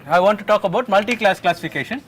I want to talk about multi-class classification.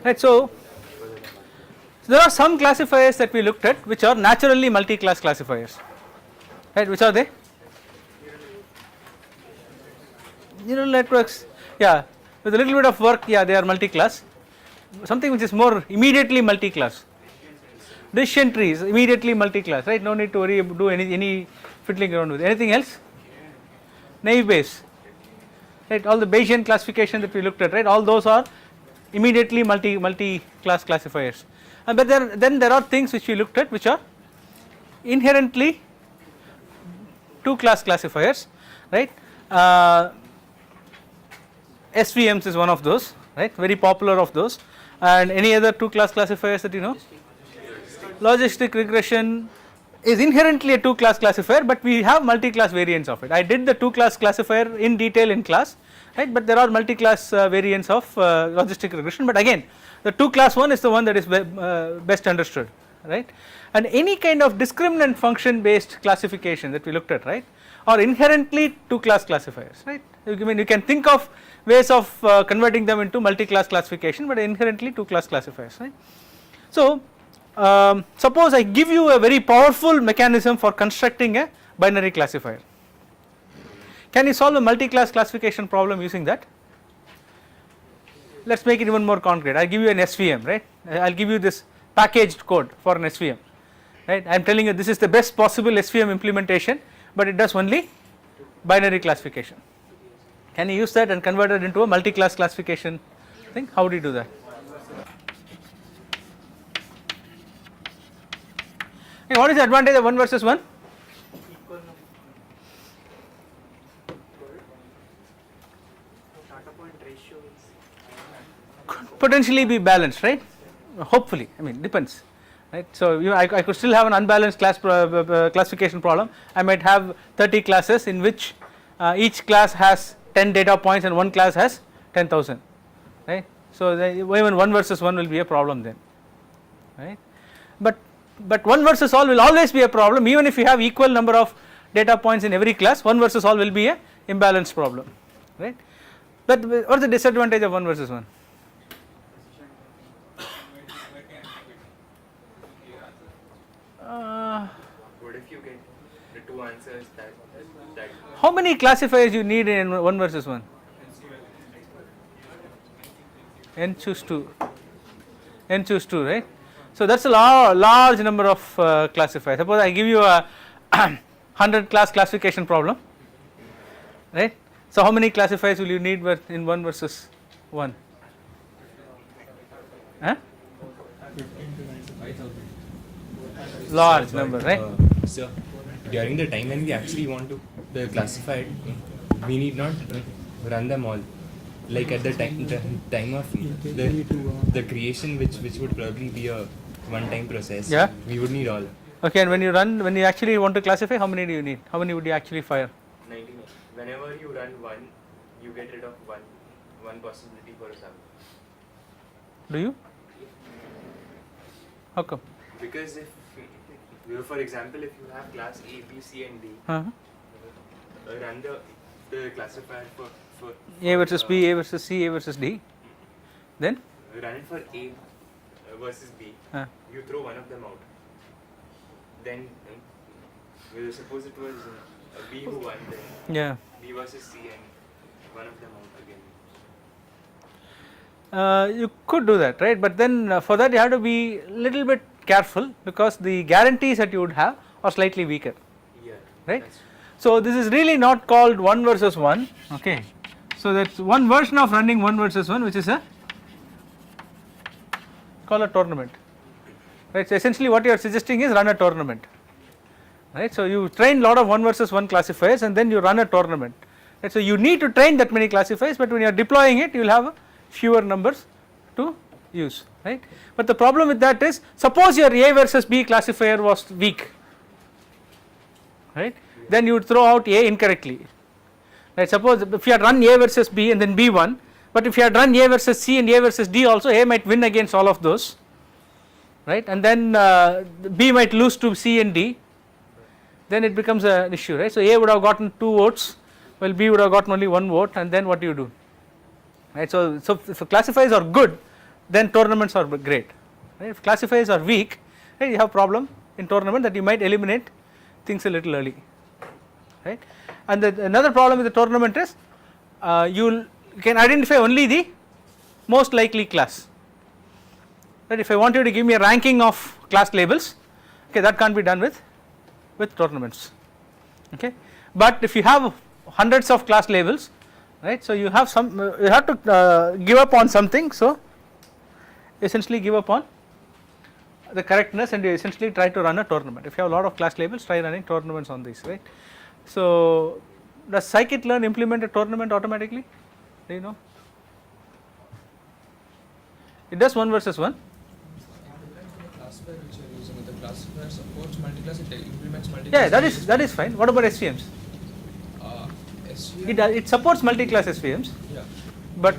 Right, so there are some classifiers that we looked at which are naturally multi-class classifiers, right? Which are they? Neural networks, yeah, with a little bit of work, yeah, they are multi-class. Something which is more immediately multi-class. Decision trees immediately multi-class, right? No need to worry do any fiddling around with. Anything else? Naive Bayes, right? All the Bayesian classification that we looked at, right? All those are immediately multi-class classifiers. But then there are things which we looked at which are inherently two-class classifiers, right? SVMs is one of those, right? Very popular of those. And any other two-class classifiers that you know? Logistic regression is inherently a two-class classifier, but we have multi-class variants of it. I did the two-class classifier in detail in class, right? But there are multi-class variants of logistic regression. But again, the two-class one is the one that is best understood, right? And any kind of discriminant function-based classification that we looked at, right, are inherently two-class classifiers, right? I mean, you can think of ways of converting them into multi-class classification, but inherently two-class classifiers, right? So suppose I give you a very powerful mechanism for constructing a binary classifier. Can you solve a multi-class classification problem using that? Let us make it even more concrete. I give you an SVM, right? I will give you this packaged code for an SVM, right? I am telling you this is the best possible SVM implementation, but it does only binary classification. Can you use that and convert it into a multi-class classification thing? How do you do that? Hey, what is the advantage of 1 versus 1? Could potentially be balanced, right? Hopefully, I mean, depends, right? So I could still have an unbalanced classification problem. I might have 30 classes in which each class has 10 data points and one class has 10,000, right? So even 1 versus 1 will be a problem then, right? But 1 versus all will always be a problem, even if you have equal number of data points in every class. 1 versus all will be a imbalanced problem, right? But what is the disadvantage of 1 versus 1? What if you get the two answers that How many classifiers you need in 1 versus 1? N choose 2, right? So that is a large number of classifiers. Suppose I give you a 100 class classification problem, right? So how many classifiers will you need in 1 versus 1? Huh? Large number, right? So during the time when we actually want to classify it, we need not run them all. Like at the time of the creation, which would probably be a one-time process. Yeah. We would need all. Okay, and when you actually want to classify, how many do you need? How many would you actually fire? 99. Whenever you run one, you get rid of one possibility for a sample. Do you? How come? Because if, for example, if you have class A, B, C, and D, run the classifier for A versus B, A versus C, A versus D. Then? Run it for A versus B. You throw one of them out. Then, suppose it was B who won, then B versus C and one of them out again. You could do that, right? But then for that you have to be a little bit careful because the guarantees that you would have are slightly weaker, right? So this is really not called 1 versus 1, okay? So that's one version of running 1 versus 1, which is called a tournament, right? So essentially what you are suggesting is run a tournament, right? So you train lot of 1 versus 1 classifiers and then you run a tournament, right? So you need to train that many classifiers, but when you are deploying it you will have fewer numbers to use, right? But the problem with that is, suppose your A versus B classifier was weak, right? Then you would throw out A incorrectly, right? Suppose if you had run A versus B and then B won, but if you had run A versus C and A versus D also, A might win against all of those, right, and then B might lose to C and D, then it becomes an issue, right. So A would have gotten 2 votes while B would have gotten only 1 vote, and then what do you do, right. So if classifiers are good, then tournaments are great, right. If classifiers are weak, right, you have problem in tournament that you might eliminate things a little early, right. And another problem with the tournament is you can identify only the most likely class, right. If I want you to give me a ranking of class labels, okay, that can't be done with tournaments, okay. But if you have hundreds of class labels, right, so you have some you have to give up on something, so essentially give up on the correctness and you essentially try to run a tournament. If you have a lot of class labels, try running tournaments on these, right. So does scikit-learn implement a tournament automatically, do you know? It does 1 versus 1. Classifier which you are using, the classifier supports multiclass, it implements multiclass. Yeah, that is fine. What about SVMs? SVM? It supports multi-class SVMs, Yeah. but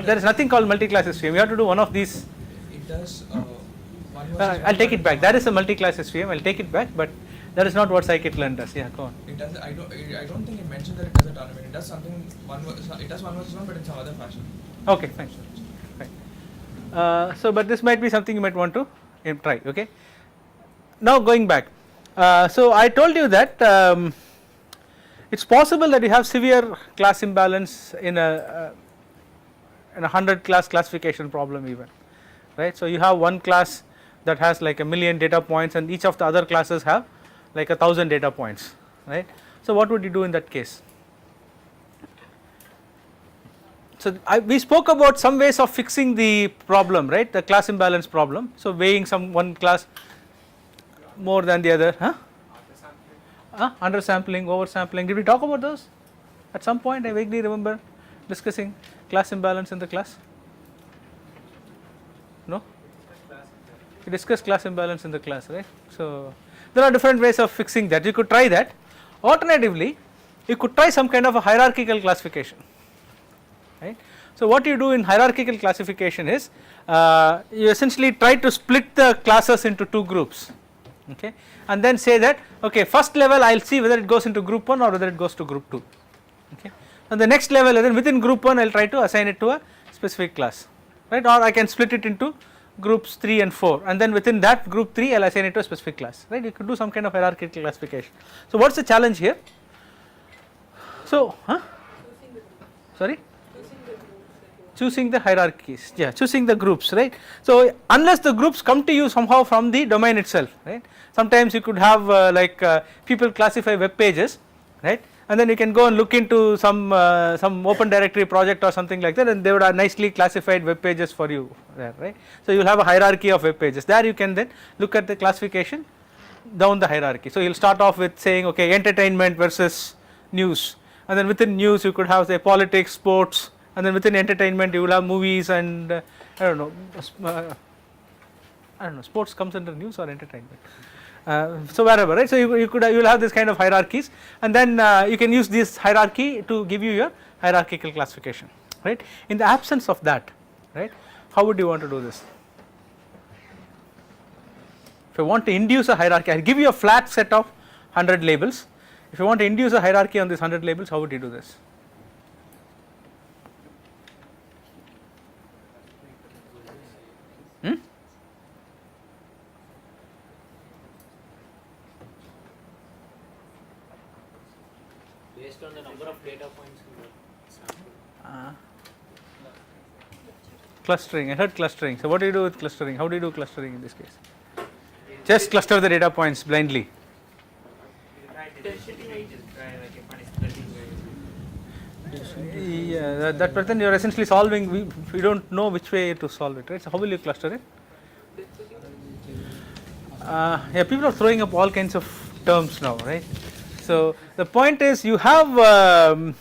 there is nothing called multi-class SVM. You have to do one of these. It does one versus I'll take it back. That is a multi-class SVM. I'll take it back, but that is not what scikit-learn does. Yeah, go on. It does. I don't think it mentioned that it does a tournament. It does something it does 1 versus 1, but in some other fashion. Okay, fine. So, but this might be something you might want to try. Okay. Now going back. So I told you that it's possible that you have severe class imbalance in a 100 class classification problem even, right. So you have one class that has like 1,000,000 data points and each of the other classes have like 1,000 data points, right. So what would you do in that case? So we spoke about some ways of fixing the problem, right, the class imbalance problem. So weighing one class more than the other, undersampling, oversampling. Did we talk about those at some point? I vaguely remember discussing class imbalance in the class. No? We discussed class imbalance in the class, right. So there are different ways of fixing that. You could try that. Alternatively, you could try some kind of a hierarchical classification, right. So what you do in hierarchical classification is you essentially try to split the classes into 2 groups, okay, and then say that okay, first level I will see whether it goes into group 1 or whether it goes to group 2, okay, and the next level then within group 1 I will try to assign it to a specific class, right, or I can split it into groups 3 and 4 and then within that group 3 I will assign it to a specific class, right. You could do some kind of hierarchical classification. So what is the challenge here? So sorry, choosing the hierarchies, yeah, choosing the groups, right. So unless the groups come to you somehow from the domain itself, right. Sometimes you could have people classify web pages, right, and then you can go and look into some open directory project or something like that and they would have nicely classified web pages for you there, right. So you will have a hierarchy of web pages. There you can then look at the classification down the hierarchy. So you will start off with saying okay, entertainment versus news, and then within news you could have say politics, sports, and then within entertainment you will have movies and I don't know, sports comes under news or entertainment, so wherever, right. So you will have this kind of hierarchies and then you can use this hierarchy to give you your hierarchical classification, right. In the absence of that, right, how would you want to do this? If I want to induce a hierarchy, I will give you a flat set of 100 labels. If you want to induce a hierarchy on these 100 labels, how would you do this? Based on the number of data points in the sample. Clustering, I heard clustering. So what do you do with clustering? How do you do clustering in this case? Just cluster the data points blindly. Yeah, but then you are essentially solving, we don't know which way to solve it, right. So how will you cluster it? Yeah, people are throwing up all kinds of terms now, right. So the point is you have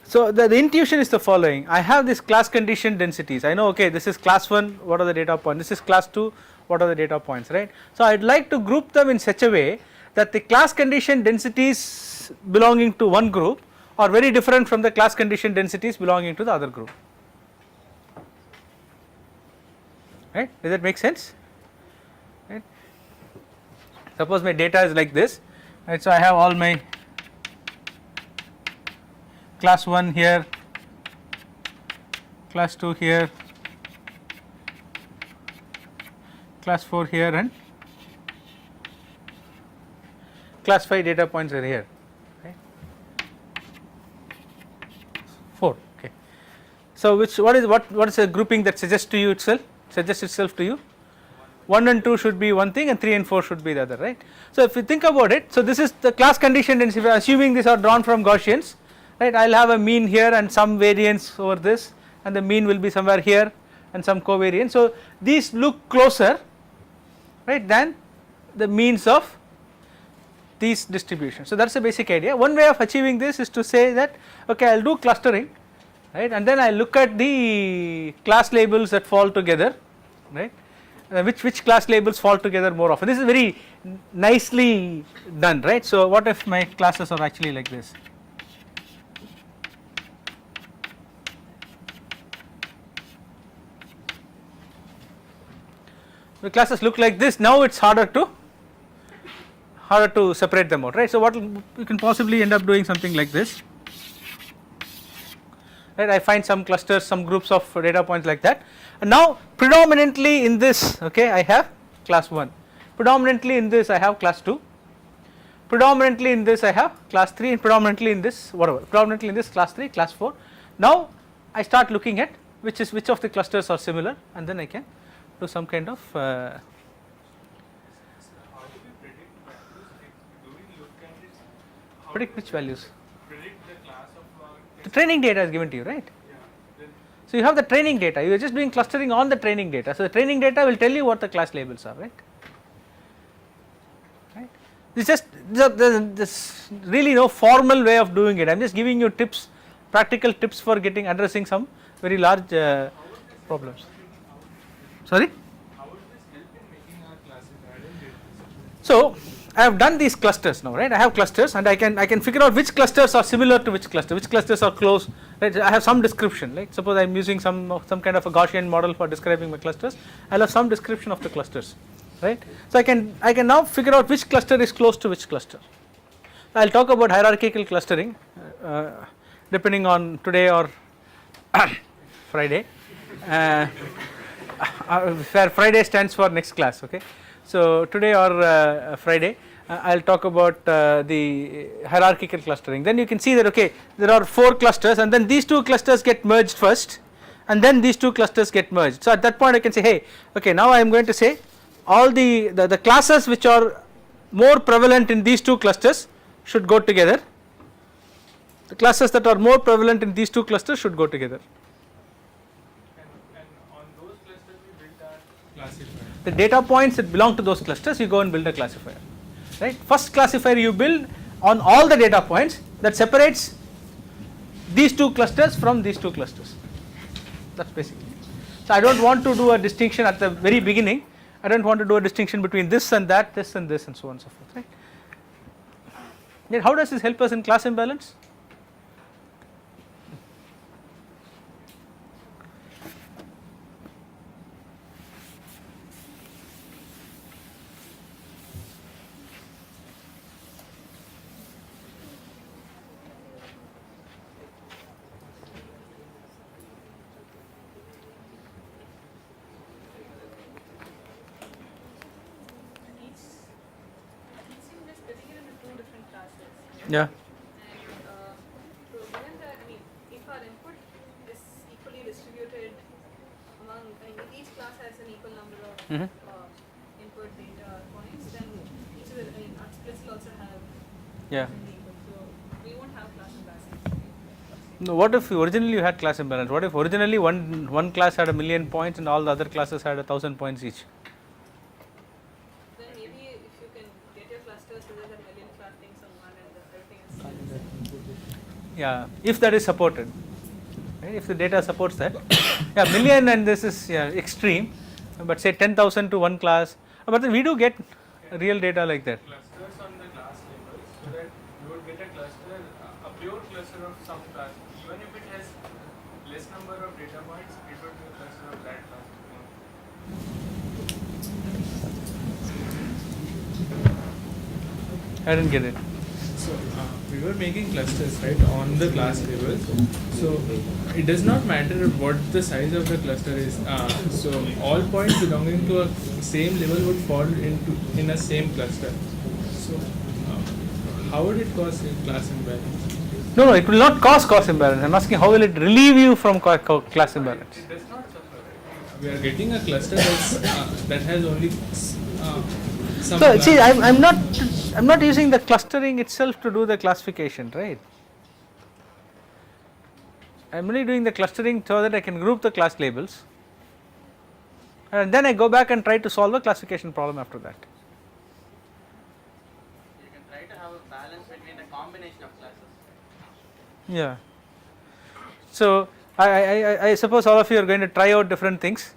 so the intuition is the following. I have this class condition densities. I know okay, this is class 1, what are the data points, this is class 2, what are the data points, right. So I would like to group them in such a way that the class condition densities belonging to one group are very different from the class condition densities belonging to the other group, right. Does that make sense? Suppose my data is like this, right? So I have all my class 1 here, class 2 here, class 4 here, and class 5 data points are here, right? 4. Okay. So what is a grouping that suggests itself to you? 1 and 2 should be one thing, and 3 and 4 should be the other, right? So if you think about it, so this is the class condition density. Assuming these are drawn from Gaussians, right? I will have a mean here and some variance over this, and the mean will be somewhere here and some covariance. So these look closer, right, than the means of these distributions. So that is the basic idea. One way of achieving this is to say that, okay, I will do clustering, right, and then I look at the class labels that fall together, right, which class labels fall together more often. This is very nicely done, right. So what if my classes are actually like this? The classes look like this. Now it is harder to separate them out, right. So what you can possibly end up doing something like this, right. I find some clusters, some groups of data points like that, and now predominantly in this, okay, I have class 1, predominantly in this I have class 2, predominantly in this I have class 3, and predominantly in this whatever, predominantly in this class 3, class 4. Now I start looking at which of the clusters are similar, and then I can do some kind of How do we predict values? Like, do we look at it? How predict do which values. we predict the class of The training data is given to you, right. yeah. Then So you have the training data, you are just doing clustering on the training data. So the training data will tell you what the class labels are, right. Right. There's really no formal way of doing it. I am just giving you tips, practical tips for addressing some very large problems. Sorry. how would this help in making our classifier? I didn't get this. So I have done these clusters now, right. I have clusters, and I can figure out which clusters are similar to which clusters are close, right. I have some description, like suppose I am using some kind of a Gaussian model for describing my clusters. I will have some description of the clusters, right. So I can now figure out which cluster is close to which cluster. I will talk about hierarchical clustering depending on today or Friday, where Friday stands for next class, okay. So today or Friday I will talk about the hierarchical clustering. Then you can see that, okay, there are 4 clusters, and then these 2 clusters get merged first, and then these 2 clusters get merged. So at that point I can say, hey, okay, now I am going to say all the classes which are more prevalent in these 2 clusters should go together. The classes that are more prevalent in these 2 clusters should go together. And on those clusters we built our classifier. The data points that belong to those clusters, you go and build a classifier, right. First classifier you build on all the data points that separates these 2 clusters from these 2 clusters. That is basically it. So I do not want to do a distinction at the very beginning. I do not want to do a distinction between this and that, this and this, and so on and so forth, right. Then how does this help us in class imbalance? Yeah. And so given that, I mean, if our input is equally distributed among, each class has an equal number of input data points, then each of the, our splits will also have Yeah. equal. So we won't have class imbalance. No, what if originally you had class imbalance? What if originally one class had 1,000,000 points and all the other classes had 1,000 points each? Then maybe if you can get your clusters so that 1,000,000 class things on one and everything is Yeah, if that is supported, right? If the data supports that, yeah, 1,000,000 and this is extreme, but say 10,000 to one class, but we do get real data like that. Clusters on the class labels, so that you would get a cluster, a pure cluster of some class. Even if it has less number of data points, it would be a cluster of that class. I didn't get it. So we were making clusters, right, on the class level. So it does not matter what the size of the cluster is. So all points belonging to a same level would fall in a same cluster. So how would it cause a class imbalance? No, it will not cause class imbalance. I am asking how will it relieve you from class imbalance? It does not suffer. Right? We are getting a cluster that has only some. So see, I'm not using the clustering itself to do the classification, right? I'm only doing the clustering so that I can group the class labels, and then I go back and try to solve the classification problem after that. You can try to have a balance between a combination of classes. Yeah. So I suppose all of you are going to try out different things.